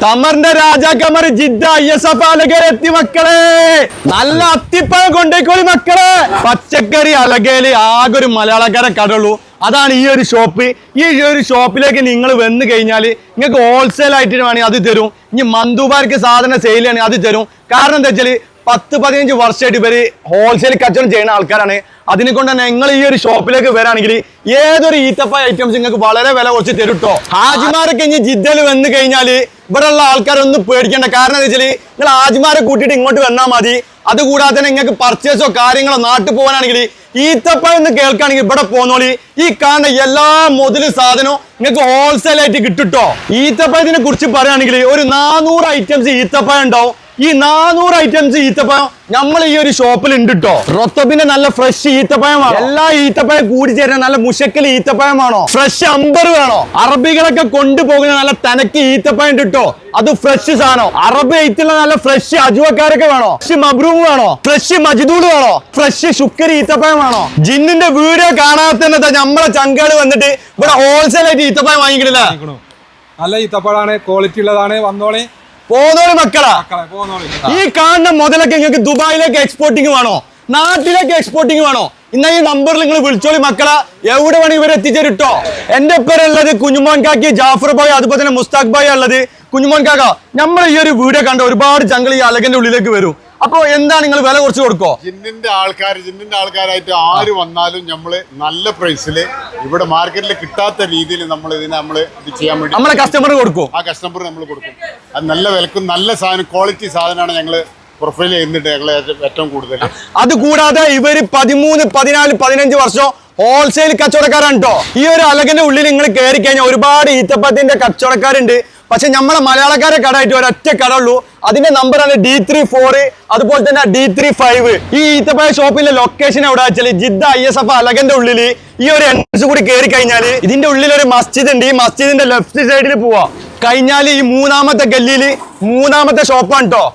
കമറിന്റെ രാജാക്കമർ Jeddah ISF അലകരെത്തി മക്കളെ. നല്ല അത്തിപ്പഴം കൊണ്ടേക്കോളി മക്കളെ. പച്ചക്കറി അലകയില് ആകെ ഒരു മലയാളക്കാരെ കടയുള്ളൂ, അതാണ് ഈ ഒരു ഷോപ്പ്. ഈ ഒരു ഷോപ്പിലേക്ക് നിങ്ങൾ വന്നു കഴിഞ്ഞാൽ നിങ്ങൾക്ക് ഹോൾസെയിൽ ആയിട്ട് വേണമെങ്കിൽ അത് തരും. ഇനി മന്ദുബാർക്ക് സാധനം സെയിൽ ചെയ്യണമെങ്കിൽ അത് തരും. കാരണം എന്താ വെച്ചാൽ 10-15 വർഷമായിട്ട് ഇവര് ഹോൾസെയിൽ കച്ചവടം ചെയ്യുന്ന ആൾക്കാരാണ്. അതിനെ കൊണ്ട് തന്നെ നിങ്ങൾ ഈ ഒരു ഷോപ്പിലേക്ക് വരാണെങ്കിൽ ഏതൊരു ഈത്തപ്പഴ ഐറ്റംസ് നിങ്ങൾക്ക് വളരെ വില കുറച്ച് തരും കേട്ടോ. ഹാജിമാരൊക്കെ ഇനി ജിദ്ദയിൽ വന്നു കഴിഞ്ഞാൽ ഇവിടെ ഉള്ള ആൾക്കാരൊന്നും പേടിക്കേണ്ട. കാരണം എന്താ വെച്ചാൽ നിങ്ങൾ ഹാജിമാരെ കൂട്ടിയിട്ട് ഇങ്ങോട്ട് വന്നാൽ മതി. അതുകൂടാതെ തന്നെ നിങ്ങൾക്ക് പർച്ചേസോ കാര്യങ്ങളോ നാട്ടിൽ പോകാനാണെങ്കിൽ ഈത്തപ്പഴം എന്ന് കേൾക്കുകയാണെങ്കിൽ ഇവിടെ പോന്നോളി. ഈ കാണുന്ന എല്ലാ മുതൽ സാധനവും നിങ്ങൾക്ക് ഹോൾസെയിൽ ആയിട്ട് കിട്ടുട്ടോ. ഈത്തപ്പഴത്തിനെ കുറിച്ച് പറയുകയാണെങ്കിൽ ഒരു 400 ഐറ്റംസ് ഈത്തപ്പഴം ഉണ്ടാവും. ഈ 400 ഐറ്റംസ് ഈത്തപ്പഴം നമ്മൾ ഈ ഒരു ഷോപ്പിൽ ഉണ്ട് കേട്ടോ. റൊത്തബിന്റെ നല്ല ഫ്രഷ് ഈത്തപ്പഴമാണോ? എല്ലാ ഈത്തപ്പഴം കൂടി ചേരുന്ന നല്ല മുഷക്കൽ ഈത്തപ്പഴമാണോ? ഫ്രഷ് അമ്പർ വേണോ? അറബികളൊക്കെ കൊണ്ടുപോകുന്ന നല്ല തനക്ക് ഈത്തപ്പഴം ഉണ്ട് കേട്ടോ. അത് ഫ്രഷ് സാധനം. അറബ് എയ്ത്തുള്ള നല്ല ഫ്രഷ് അജുവക്കാരൊക്കെ വേണോ? ഫ്രഷ് മബ്രൂം വേണോ? ഫ്രഷ് മജ്ദൂദ് വേണോ? ഫ്രഷ് ശുക്കർ ഈത്തപ്പഴം വേണോ? ജിന്നിന്റെ വീഡിയോ കാണാത്ത നമ്മളെ ചങ്കാള് വന്നിട്ട് ഇവിടെ ഹോൾസെയിൽ ആയിട്ട് ഈത്തപ്പഴം വാങ്ങിക്കണില്ല. നല്ല ഈത്തപ്പഴാണ്, ക്വാളിറ്റി ഉള്ളതാണ്. വന്നോളി, പോന്നോളി മക്കളാ. ഈ കാണുന്ന മുതലൊക്കെ നിങ്ങൾക്ക് ദുബായിലേക്ക് എക്സ്പോർട്ടിങ് വേണോ? നാട്ടിലേക്ക് എക്സ്പോർട്ടിങ് വേണോ? ഇന്ന ഈ നമ്പറിൽ നിങ്ങൾ വിളിച്ചോളി മക്കളാ. എവിടെ വേണം ഇവരെ എത്തിച്ചേരിട്ടോ. എന്റെ പേരുള്ളത് കുഞ്ഞുമോൻ കാക്കി, ജാഫർ ഭായ്, അതുപോലെ തന്നെ മുസ്താഖ് ഭായ് ഉള്ളത്. കുഞ്ഞുമോൻ കാക്ക, നമ്മൾ ഈ ഒരു വീഡിയോ കണ്ട ഒരുപാട് ചങ്കൾ ഈ അലകന്റെ ഉള്ളിലേക്ക് വരും. അപ്പൊ എന്താ നിങ്ങൾ വില കുറച്ച് കൊടുക്കോ? ജിന്നിന്റെ ആൾക്കാരായിട്ട് ആര് വന്നാലും നമ്മള് നല്ല പ്രൈസില് ഇവിടെ മാർക്കറ്റിൽ കിട്ടാത്ത രീതിയിൽ നമ്മൾ ഇത് ചെയ്യാൻ വേണ്ടി നമ്മളെ കസ്റ്റമർ കൊടുക്കും. ആ കസ്റ്റമർ നമ്മൾ കൊടുക്കും. അത് നല്ല വിലക്കും നല്ല സാധനം, ക്വാളിറ്റി സാധനമാണ് ഞങ്ങള് പ്രൊഫൈൽ ചെയ്യുന്നുണ്ട് ഞങ്ങള് ഏറ്റവും കൂടുതൽ. അതുകൂടാതെ ഇവര് 13, 14, 15 വർഷം ഹോൾസെയിൽ കച്ചവടക്കാരാണ് കേട്ടോ. ഈ ഒരു അലകന്റെ ഉള്ളിൽ നിങ്ങൾ കയറി കഴിഞ്ഞാൽ ഒരുപാട് ഈത്തപ്പത്തിന്റെ കച്ചവടക്കാരുണ്ട്. പക്ഷെ നമ്മളെ മലയാളക്കാരെ കടയായിട്ട് ഒരൊറ്റ കട ഉള്ളൂ. അതിന്റെ നമ്പറാണ് D34, അതുപോലെ തന്നെ D35. ഈ ഈത്തപ്പഴ ഷോപ്പിന്റെ ലൊക്കേഷൻ എവിടെ വെച്ചാൽ ജിദ്ദ ISF അലകന്റെ ഉള്ളില് ഈ ഒരു എൻട്രൻസ് കൂടി കയറി കഴിഞ്ഞാൽ ഇതിന്റെ ഉള്ളിൽ ഒരു മസ്ജിദ് ഉണ്ട്. ഈ മസ്ജിദിന്റെ ലെഫ്റ്റ് സൈഡിൽ പോവാ കഴിഞ്ഞാൽ ഈ 3-ാമത്തെ ഗല്ലിയില് 3-ാമത്തെ ഷോപ്പാണ് കേട്ടോ.